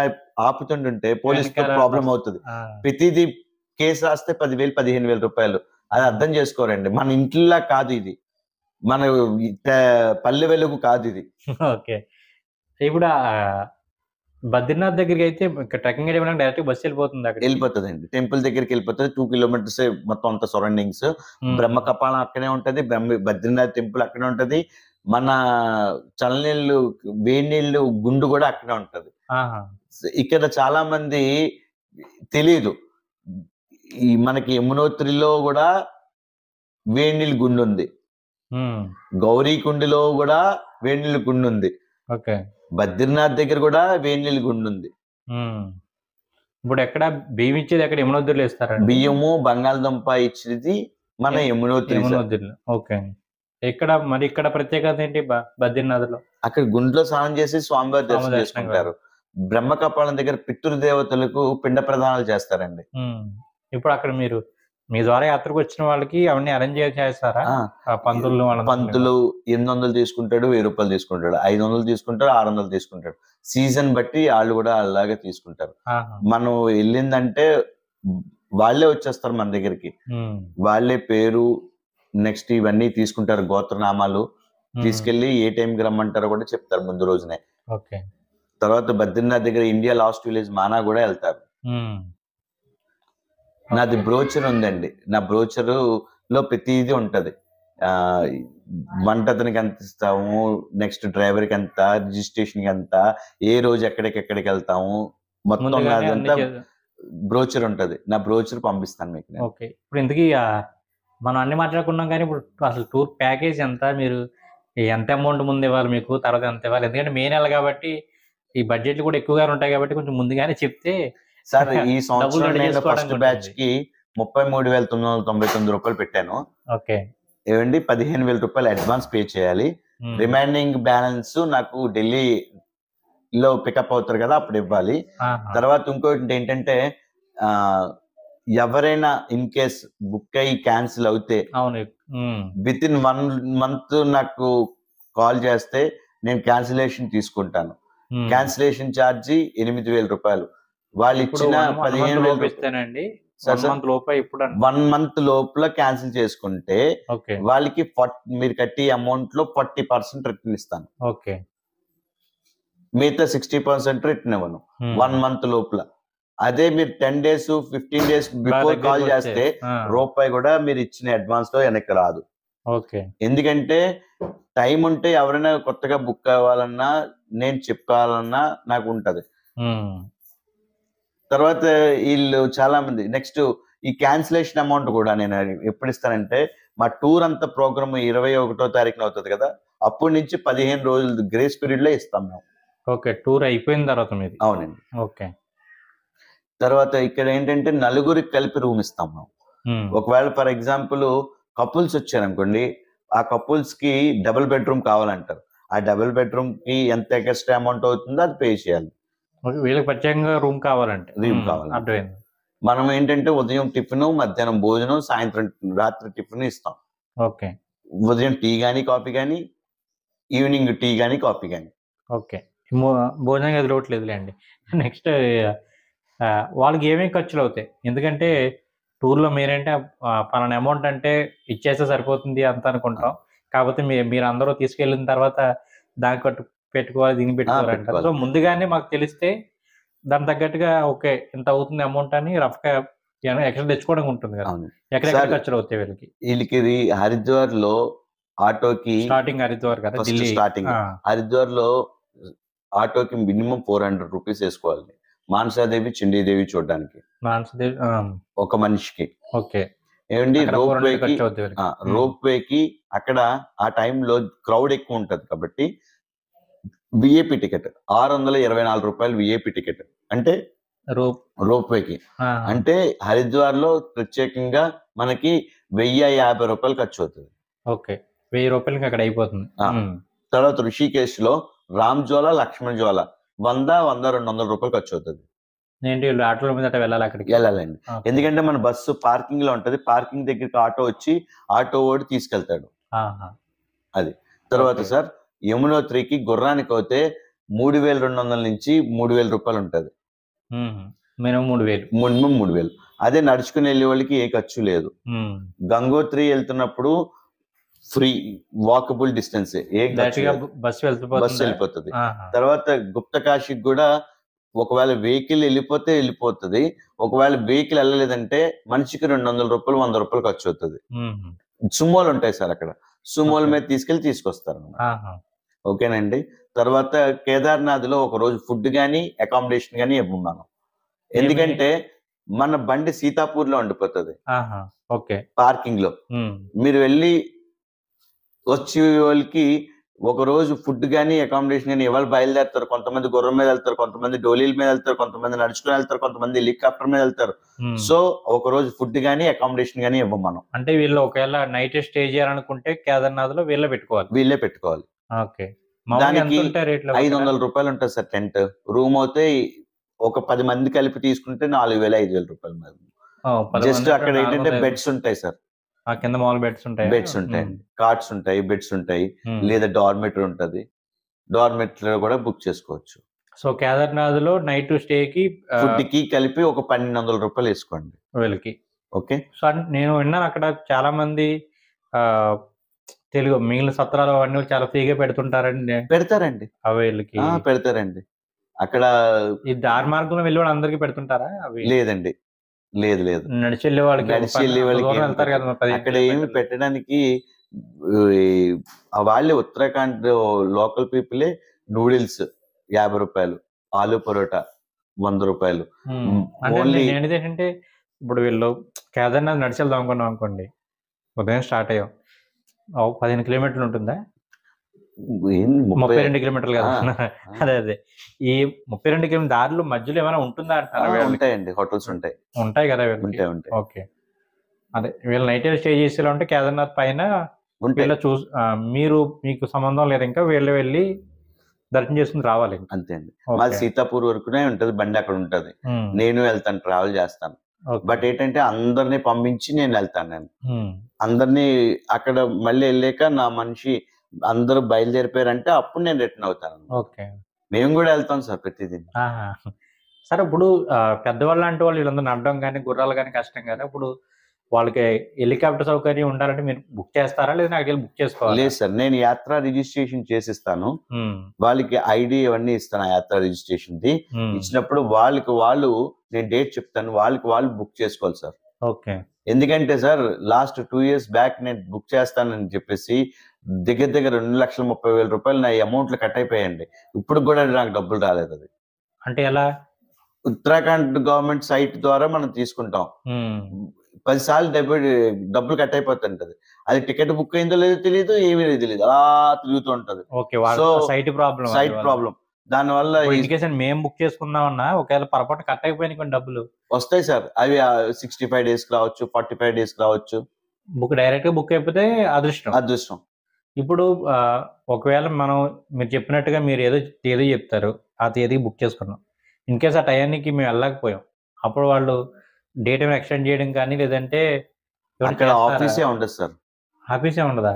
ఆపుతుంటుంటే పోలీసుతో ప్రాబ్లం అవుతుంది. ప్రతిదీ కేసు రాస్తే 10,000, 15,000 రూపాయలు. అది అర్థం చేసుకోరండి. మన ఇంట్లో కాదు ఇది. మన పల్లె వెలుగు కాదు ఇది. ఓకే. ఇప్పుడు బద్రీనాథ్ దగ్గరికి అయితే ట్రెక్కింగ్ చేయడానికి డైరెక్ట్ బస్సు వెళ్ళిపోతుంది. వెళ్ళిపోతుందండి. టెంపుల్ దగ్గరికి వెళ్ళిపోతుంది. 2 kilometers మొత్తం అంత సరౌండింగ్స్. బ్రహ్మకపాలం అక్కడే ఉంటది. బద్రీనాథ్ టెంపుల్ అక్కడే ఉంటది. మన చల్లనీళ్ళు, వేడి నీళ్ళు గుండు కూడా అక్కడే ఉంటది. ఇక్కడ చాలా మంది తెలీదు. ఈ మనకి యమునోత్రిలో కూడా వేడి నీళ్ళు గుండు ఉంది. గౌరీకుండిలో కూడా వేడి నీళ్ళు గుండు ఉంది. ఓకే. బద్రీనాథ్ దగ్గర కూడా వేడి నీళ్ళు గుండు ఉంది. ఇప్పుడు ఎక్కడ బియ్యం ఇచ్చేది ఎక్కడ యమునోత్రిలో ఇస్తారా? బియ్యము, బంగాళదుంప ఇచ్చేది మన యమునోత్రిలో. ఓకే. ఇక్కడ ప్రత్యేకత ఏంటి బద్రీనాథ్లో? అక్కడ గుండ్లో స్నానం చేసి స్వామివారి దర్శనం చేసుకుంటారు. బ్రహ్మకపాలం దగ్గర పితృదేవతలకు పిండ ప్రదానాలు చేస్తారండి. ఇప్పుడు అక్కడ మీరు మీ ద్వారా యాత్రకు వచ్చిన వాళ్ళకి అవన్నీ అరేంజ్ చేస్తారా? పంతులు 800 తీసుకుంటాడు, 1000 రూపాయలు తీసుకుంటాడు, 500 తీసుకుంటాడు, 600 తీసుకుంటాడు. సీజన్ బట్టి వాళ్ళు కూడా అలాగే తీసుకుంటారు. మనం వెళ్ళిందంటే వాళ్ళే వచ్చేస్తారు మన దగ్గరికి. వాళ్ళే పేరు నెక్స్ట్ ఇవన్నీ తీసుకుంటారు. గోత్రనామాలు తీసుకెళ్లి ఏ టైంకి రమ్మంటారో కూడా చెప్తారు ముందు రోజునే. తర్వాత బద్రీనాథ్ దగ్గర ఇండియా లాస్ట్ విలేజ్ మానా కూడా వెళ్తారు. నాది బ్రోచర్ ఉందండి. నా బ్రోచర్ లో ప్రతిదీ ఉంటది. వంట అతనికి ఎంత ఇస్తాము, నెక్స్ట్ డ్రైవర్ కి ఎంత, రిజిస్ట్రేషన్ కి ఎంత, ఏ రోజు ఎక్కడికి వెళ్తాము, మొత్తం నాదంతా బ్రోచర్ ఉంటది. నా బ్రోచర్ పంపిస్తాను మీకు. ఓకే. ఇప్పుడు ఇంతకీ మనం అన్ని మాట్లాడుకున్నాం కానీ ఇప్పుడు అసలు టూర్ ప్యాకేజ్ ఎంత, మీరు ఎంత అమౌంట్ ముందు ఇవ్వాలి, మీకు తర్వాత ఎంత ఇవ్వాలి? ఎందుకంటే మే నెల కాబట్టి ఈ బడ్జెట్లు కూడా ఎక్కువగా ఉంటాయి కాబట్టి కొంచెం ముందుగానే చెప్తే. సార్ ఈ సంవత్సరం ఫస్ట్ బ్యాచ్ కి 33,999 రూపాయలు పెట్టాను. ఓకే. ఏమండి 15,000 రూపాయలు అడ్వాన్స్ పే చేయాలి. రిమైనింగ్ బ్యాలెన్స్ నాకు ఢిల్లీలో పికప్ అవుతారు కదా అప్పుడు ఇవ్వాలి. తర్వాత ఇంకోటి ఏంటంటే ఎవరైనా ఇన్ కేస్ బుక్ అయ్యి క్యాన్సిల్ అవుతే విత్ ఇన్ 1 month నాకు కాల్ చేస్తే నేను క్యాన్సిలేషన్ తీసుకుంటాను. క్యాన్సిలేషన్ ఛార్జ్ 8,000 రూపాయలు. వాళ్ళు ఇచ్చిన 15,000 1 month లోపల క్యాన్సిల్ చేసుకుంటే వాళ్ళకి మీరు కట్టి అమౌంట్ లో 40% రిటర్న్ ఇస్తాను. మిగతా 60% రిటర్న్ ఇవ్వను 1 month లోపల. అదే మీరు 10 days 15 days బిఫోర్ కాల్ చేస్తే రూపాయి కూడా మీరు ఇచ్చిన అడ్వాన్స్ లో వెనక్కి రాదు. ఎందుకంటే టైం ఉంటే ఎవరైనా కొత్తగా బుక్ అవ్వాలన్నా నేను చెప్పుకోవాలన్నా నాకు ఉంటది. తర్వాత వీళ్ళు చాలా మంది నెక్స్ట్ ఈ క్యాన్సిలేషన్ అమౌంట్ కూడా నేను ఎప్పుడు ఇస్తానంటే మా టూర్ అంతా ప్రోగ్రామ్ 21వ తారీఖున అవుతుంది కదా, అప్పటి నుంచి 15 రోజులు గ్రేస్ పీరియడ్ లో ఇస్తాం మేము. ఓకే. టూర్ అయిపోయిన తర్వాత మీది. అవునండి. ఓకే. తర్వాత ఇక్కడ ఏంటంటే నలుగురికి కలిపి రూమ్ ఇస్తాం మనం. ఒకవేళ ఫర్ ఎగ్జాంపుల్ కపుల్స్ వచ్చారనుకోండి, ఆ కపుల్స్ కి డబుల్ బెడ్రూమ్ కావాలంటారు. ఆ డబుల్ బెడ్రూమ్ కి ఎంత ఎక్స్ట్రా అమౌంట్ అవుతుందో అది పే చేయాలి. ఓకే. వీళ్ళకి ప్రత్యేకంగా రూమ్ కావాలంటే. రూమ్ కావాలి. అర్థమైంది. మనం ఏంటంటే ఉదయం టిఫిన్, మధ్యాహ్నం భోజనం, సాయంత్రం రాత్రి టిఫిన్ ఇస్తాం. ఓకే. ఉదయం టీ గానీ, కాఫీ గానీ, ఈవినింగ్ టీ గానీ, కాఫీ గానీ. ఓకే. భోజనం గది లోటు లేదులేండి. నెక్స్ట్ వాళ్ళకి ఏమేమి ఖర్చులవుతాయి? ఎందుకంటే టూర్‌లో మీరంటే పలానా అమౌంట్ అంటే ఇచ్చేస్తే సరిపోతుంది అంత అనుకుంటాం. కాకపోతే మీరందరూ తీసుకెళ్ళిన తర్వాత దానికి పెట్టుకోవాలి, దీనికి పెట్టుకోవాలంటారు. సో, పెట్టుకోవాలి. ముందుగానే మాకు తెలిస్తే దానికి తగ్గట్టుగా ఓకే. ఇంత అవుతుంది అమౌంట్ అని రఫ్‌గా ఏమైనా ఎక్స్‌ట్రా తెచ్చుకోవడానికి ఉంటుంది కదా! అవును. ఎక్కడెక్కడ సార్ ఖర్చులవుతాయి వీళ్ళకి? వీళ్ళకి హరిద్వార్‌లో ఆటోకి స్టార్టింగ్ హరిద్వార్ కదా! ఫస్ట్ ఢిల్లీ. స్టార్టింగ్. ఆ! హరిద్వార్‌లో ఆటోకి మినిమమ్ 400 రూపీస్ ఏసుకోవాలి. మానసాదేవి, చండీదేవి చూడడానికి. మానసదేవి. ఆ! ఒక మనిషికి. ఓకే. ఏవండి అక్కడ 400 ఖర్చవుద్ది వీళ్ళకి. రోప్ వేకి అక్కడ ఆ టైంలో క్రౌడ్ ఎక్కువ ఉంటది కాబట్టి విఐపి టికెట్ రూ. 624 విఐపి టికెట్. అంటే రోప్ వేకి. ఆహా! అంటే హరిద్వార్‌లో ప్రత్యేకంగా మనకి రూ. 1050 ఖర్చవుతది. ఓకే. రూ. 1000 అక్కడ అయిపోతుంది. ఆ! తర్వాత ఋషికేశ్‌లో రామ్ జ్వాల, లక్ష్మణ్ జ్వాల 100, 200 ఖర్చవుతది. ఏంటి వీళ్ళు ఆటోల మీద అట్ట వెళ్ళాలి అక్కడికి? వెళ్ళాలండి. ఓకే. ఎందుకంటే మన బస్సు పార్కింగ్‌లో ఉంటది. పార్కింగ్ దగ్గరికి ఆటో వచ్చి ఆటో వాడు తీసుకెళ్తాడు. ఆహా! అది. తర్వాత ఓకే. సార్ యమునోత్రికి గుర్రానికైతే 3200 నుంచి రూ. 3000 ఉంటది. మినిమమ్ 3000. మినిమమ్ 3000. అదే నడుచుకుని వెళ్ళే వాళ్ళకి ఏ ఖర్చు లేదు. గంగోత్రి వెళ్తున్నప్పుడు ఫ్రీ వాకబుల్ డిస్టెన్సే. ఏ ఖర్చు డైరెక్ట్‌గా లేదు. బస్సు బస్సు వెళ్ళిపోతది. ఆహా! తర్వాత గుప్తకాశీకి కూడా ఒకవేళ వెహికల్ వెళ్ళిపోతే వెళ్ళిపోతది. ఒకవేళ వెహికల్ వెళ్ళలేదంటే మనిషికి రూ. 200, రూ. 100 ఖర్చవుతది. సుమోలు ఉంటాయి సార్ అక్కడ. సుమోల ఓకే. మీద తీసుకెళ్ళి తీసుకొస్తారు. ఆహా! ఓకేనండి. తర్వాత కేదార్‌నాథ్‌లో ఒక రోజు ఫుడ్ గాని, అకామిడేషన్ గాని ఇవ్వం మనం. ఎందుకంటే మన బండి సీతాపూర్‌లో ఉండిపోతది. ఆహా! ఓకే. పార్కింగ్‌లో. మీరు వెళ్ళి వచ్చే వాళ్ళకి ఒకరోజు ఫుడ్ గాని, అకామిడేషన్ గాని ఇవాళ బయలుదేరుతారు. కొంతమంది గుర్రం మీద వెళ్తారు, కొంతమంది డోలీల మీద వెళ్తారు, కొంతమంది నడుచుకొని వెళ్తారు, కొంతమంది హెలికాప్టర్ మీద వెళ్తారు. సో, ఒకరోజు ఫుడ్ గాని, అకామిడేషన్ గాని ఇవ్వం మనం. అంటే వీళ్ళు ఒకవేళ నైట్ స్టే చేయాలనుకుంటే కేదార్‌నాథ్‌లో వీళ్ళే పెట్టుకోవాలి. వీళ్ళే పెట్టుకోవాలి. ఓకే. మామూలుగా దానికి ఎంతుంటాయి రేట్లు? రూ. 500 ఉంటది సార్ టెంట్. రూమ్ అయితే ఒక 10 మంది కలిపి తీసుకుంటే 4000, 5000 మరి. 10 జస్ట్ మంది అక్కడ అంటే ఏంటంటే 400. బెడ్స్ ఉంటాయి సార్. ఆ కింద మామూలు బెడ్స్ ఉంటాయా? బెడ్స్ ఉంటాయండి. కాట్స్ ఉంటాయి, బెడ్స్ ఉంటాయి. లేదా డార్మెటరీ ఉంటది. డార్మెటరీలో కూడా బుక్ చేసుకోవచ్చు. సో, కేదార్‌నాథ్‌లో నైట్ స్టేకి ఫుడ్‌కి కలిపి ఒక రూ. 1200 ఏసుకోండి. వీళ్ళకి. ఓకే. సో, నేను విన్నాను అక్కడ చాలా మంది తెలుగు మిగిలిన సత్రాలు అవన్నీ చాలా ఫ్రీగా పెడుతుంటారండి. పెడతారండి. వీళ్ళకి. పెడతారండి. అక్కడ ఈ దారి మార్గంలో వెళ్ళే వాళ్ళందరికీ పెడుతుంటారా అవి? లేదండి. లేదు. నడిచెళ్ళే వాళ్ళకి దూరం వెళ్తారు కదా! 15 అక్కడ ఏమి కిలోమీటర్లు. పెట్టడానికి వాళ్ళే ఉత్తరాఖండ్ లోకల్ పీపులే నూడిల్స్ రూ. 50, ఆలు పరోటా రూ. 100. అంటే ఓన్లీ నేనేంటంటే ఇప్పుడు వీళ్ళు కేదార్‌నాథ్ నడిచెళ్దాం అనుకున్నాం అనుకోండి. ఉదయం స్టార్ట్ అయ్యాం. 15 కిలోమీటర్లు ఉంటుందా? 32 కిలోమీటర్లు కదా! అదే. ఈ 32 కిలోమీటర్ల దారిలో మధ్యలో ఏమైనా ఉంటుందా అంటారా వీళ్ళకి? ఉంటాయండి. హోటల్స్ ఉంటాయి. ఉంటాయి కదా వీళ్ళకి. ఉంటాయి. ఓకే. అదే వీళ్ళు నైట్ స్టే చేసేలా ఉంటే కేదార్‌నాథ్ పైన ఉంటాయి. మీకు సంబంధం లేదు ఇంకా వీళ్ళే వెళ్లి దర్శనం చేసుకొని రావాలి. అంతే అండి. మాది సీతాపూర్ వరకునే ఉంటది. బండి అక్కడ ఉంటది. నేను వెళ్తాను, ట్రావెల్ చేస్తాను. బట్ ఏంటంటే అందరిని పంపించి నేను వెళ్తాను. అందరినీ అక్కడ మళ్ళీ వెళ్ళాక నా మనిషి అందరూ బయలుదేరిపోయారంటే అప్పుడు నేను రిటర్న్ అవుతాను. ఓకే. మేము కూడా వెళ్తాం సార్ ప్రతిదీ. సరే ఇప్పుడు పెద్దవాళ్ళు లాంటి వాళ్ళు వీళ్ళందరూ నడవడం గాని, గుర్రాలు గాని కష్టం కదా! ఇప్పుడు వాళ్ళకి హెలికాప్టర్ సౌకర్యం ఉండాలంటే మీరు బుక్ చేస్తారా? లేదా అక్కడికెళ్ళి బుక్ చేసుకోవాలా? లేదు సార్. నేను యాత్ర రిజిస్ట్రేషన్ చేసిస్తాను. వాళ్ళకి ఐడీ అవన్నీ ఇస్తాను ఆ యాత్ర రిజిస్ట్రేషన్‌ది. ఇచ్చినప్పుడు వాళ్ళు నేను డేట్ చెప్తాను. వాళ్ళు బుక్ చేసుకోవాలి సార్. ఓకే. ఎందుకంటే సార్ లాస్ట్ 2 ఇయర్స్ బ్యాక్ నేను బుక్ చేస్తానని చెప్పేసి దగ్గర రూ. 2,30,000 నా అమౌంట్‌లు కట్ అయిపోయాయండి. ఇప్పుడు కూడా నాకు డబ్బులు రాలేదది. అంటే ఎలా? ఉత్తరాఖండ్ గవర్నమెంట్ సైట్ ద్వారా మనం తీసుకుంటాం. 10 సార్లు డబ్బులు కట్ అయిపోతుంటది. అది టికెట్ బుక్ అయిందో లేదో తెలీదు. ఏమీ తెలీదు. అలా తిరుగుతూ ఉంటది. ఓకే. Site problem. దానివల్ల ఇన్ కేస్ మేము బుక్ చేసుకుందామన్నా ఒకవేళ పొరపాటు కట్ అయిపోయినాయి కొన్ని డబ్బులు వస్తాయి సార్. అవి 65 days రావచ్చు, 45 days రావచ్చు. డైరెక్ట్ గా బుక్ అయిపోతే అదృష్టం. ఇప్పుడు ఒకవేళ మీరు చెప్పినట్టుగా మీరు ఏదో తేదీ చెప్తారు, ఆ తేదీకి బుక్ చేసుకున్నాం. ఇన్ కేస్ ఆ టయానికి మేము వెళ్ళకపోయాం, అప్పుడు వాళ్ళు డేట్ ఏమైనా ఎక్స్టెండ్ చేయడం కానీ లేదంటే అక్కడ ఆఫీసే ఉండదు సార్. ఆఫీసే ఉండదా?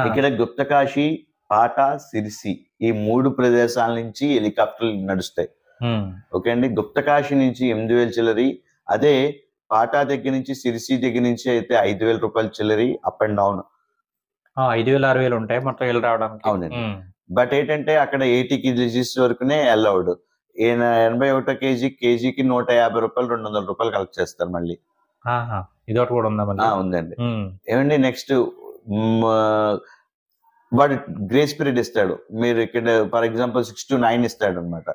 ఇక్కడ గుప్తకాశి, పాటా, సిరిసి ఈ 3 ప్రదేశాల నుంచి హెలికాప్టర్లు నడుస్తాయి. ఓకే అండి. గుప్తకాశి నుంచి 8,000 చిల్లరి, అదే పాటా దగ్గర నుంచి సిరిసి దగ్గర నుంచి అయితే 5,000 రూపాయలు చిల్లరి అప్ అండ్ డౌన్. 5,000 6,000 ఉంటాయి మొత్తం వెళ్ళి రావడానికి. అవునండి. బట్ ఏంటంటే అక్కడ 80 kgs వరకునే అలౌడ్. 81 కేజీకి 150 రూపాయలు 200 రూపాయలు కలెక్ట్ చేస్తారు మళ్ళీ. ఇదొకటి కూడా ఉందా? ఉందండి. ఏమండి నెక్స్ట్ వాడు గ్రేస్ పీరియడ్ ఇస్తాడు. మీరు ఇక్కడ ఫర్ ఎగ్జాంపుల్ 6 to 9 ఇస్తాడు అనమాట.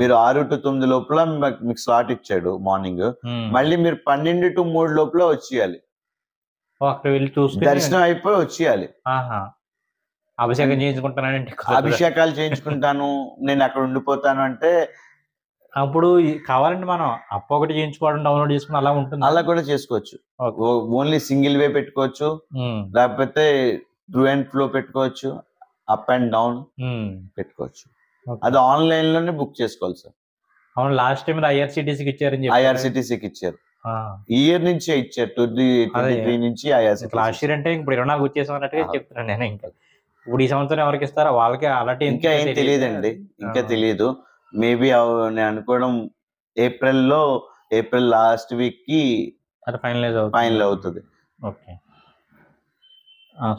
మీరు 6 to 9 లోపల మీకు స్లాట్ ఇచ్చాడు మార్నింగ్. మళ్ళీ మీరు 12 to 3 లోపల వచ్చేయాలి. దర్శనం అయిపోయి వచ్చేయాలి. అభిషేకం చేయించుకుంటానంటే అభిషేకాలు చేయించుకుంటాను నేను అక్కడ ఉండిపోతాను అంటే అప్పుడు కావాలంటే మనం అప్ ఒకటి చేయించుకోవడం డౌన్లోడ్ చేసుకుని అలా ఉంటుంది. అలా కూడా చేసుకోవచ్చు. ఓన్లీ సింగిల్ వే పెట్టుకోవచ్చు, లేకపోతే త్రూ అండ్ ఫ్లో పెట్టుకోవచ్చు, అప్ అండ్ డౌన్ పెట్టుకోవచ్చు. అది ఆన్లైన్ లోనే బుక్ చేసుకోవాలి సార్. అవును, లాస్ట్ టైం ఐఆర్సిటీసీకి ఇచ్చారని ఐఆర్సిటీసీకి ఇచ్చారు. ఇయర్ నుంచి ఇచ్చారు 2023 నుంచి ఐఆర్సిటీసీ. లాస్ట్ ఇయర్ అంటే ఇప్పుడు 24 వచ్చేసాం అన్నట్టుగా చెప్తున్నాను నేను. ఇంకా ఇప్పుడు ఈ సంవత్సరం ఎవరికి ఇస్తారో వాళ్ళకి అలాంటి ఇంకా ఏం తెలియదండి, ఇంకా తెలియదు. మేబీ నేను అనుకోవడం ఏప్రిల్ లాస్ట్ వీక్ కి ఫైనల్ అవుతుంది. ఓకే.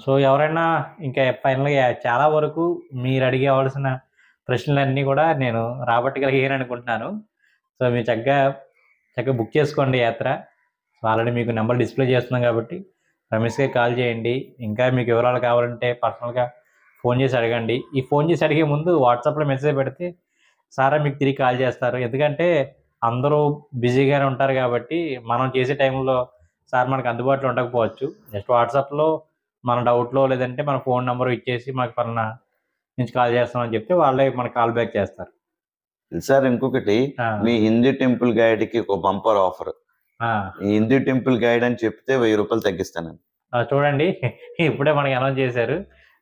సో ఎవరైనా ఇంకా ఫైనల్గా చాలా వరకు మీరు అడిగేవలసిన ప్రశ్నలన్నీ కూడా నేను రాబట్టగలిగాను అనుకుంటున్నాను. సో మీరు చక్కగా బుక్ చేసుకోండి యాత్ర. ఆల్రెడీ మీకు నెంబర్ డిస్ప్లే చేస్తున్నాం కాబట్టి రమేష్కి కాల్ చేయండి. ఇంకా మీకు వివరాలు కావాలంటే పర్సనల్గా ఫోన్ చేసి అడగండి. ఈ ఫోన్ చేసి అడిగే ముందు వాట్సాప్లో మెసేజ్ పెడితే సారా మీకు తిరిగి కాల్ చేస్తారు. ఎందుకంటే అందరూ బిజీగానే ఉంటారు కాబట్టి మనం చేసే టైంలో సార్ మనకు అందుబాటులో ఉండకపోవచ్చు. జస్ట్ వాట్సాప్లో మన డౌట్లో లేదంటే మన ఫోన్ నెంబర్ ఇచ్చేసి మాకు పలానా నుంచి కాల్ చేస్తామని చెప్తే వాళ్ళే మనకు కాల్ బ్యాక్ చేస్తారు. సార్ ఇంకొకటి, మీ హిందూ టెంపుల్ గైడ్ కి ఒక bumper offer. Hindu temple guide అని చెప్తే 1000 రూపాయలు తగ్గిస్తాను. చూడండి, ఇప్పుడే మనకి అనౌన్స్ చేశారు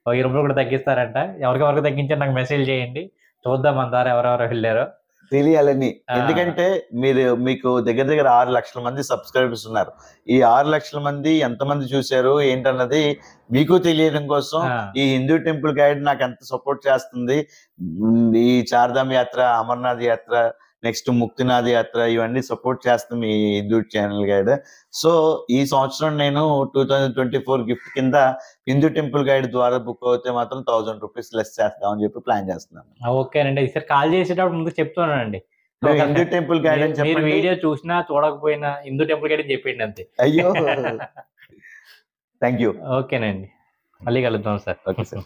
1000 రూపాయలు కూడా తగ్గిస్తారంట. ఎవరికెవరికి తగ్గించారు నాకు మెసేజ్ చేయండి, చూద్దాం మన ద్వారా ఎవరెవరు వెళ్ళారో తెలియాలని. ఎందుకంటే మీకు దగ్గర 6 లక్షల మంది సబ్స్క్రైబర్స్ ఉన్నారు. ఈ 6 లక్షల మంది ఎంతమంది చూశారు ఏంటన్నది మీకు తెలియడం కోసం ఈ హిందూ టెంపుల్ గైడ్ నాకు ఎంత సపోర్ట్ చేస్తుంది. ఈ చార్ధామ్ యాత్ర, అమర్నాథ్ యాత్ర, నెక్స్ట్ ముక్తినాథ్ యాత్ర ఇవన్నీ సపోర్ట్ చేస్తుంది ఈ హిందూ ఛానల్ గైడ్. సో ఈ సంవత్సరం నేను 2024 గిఫ్ట్ కింద హిందూ టెంపుల్ గైడ్ ద్వారా బుక్ అవుతే మాత్రం 1000 రూపీస్ లెస్ చేస్తామని చెప్పి ప్లాన్ చేస్తున్నాను. ఓకేనండి. ఈసారి కాల్ చేసేటప్పుడు ముందు చెప్తున్నానండి, హిందూ టెంపుల్ గైడ్ అని చెప్పి. వీడియో చూసినా చూడకపోయినా హిందూ టెంపుల్ గైడ్ అని చెప్పండి అంతే. అయ్యో థ్యాంక్ యూ. ఓకేనండి, మళ్ళీ కలుద్దాం సార్. Okay sir.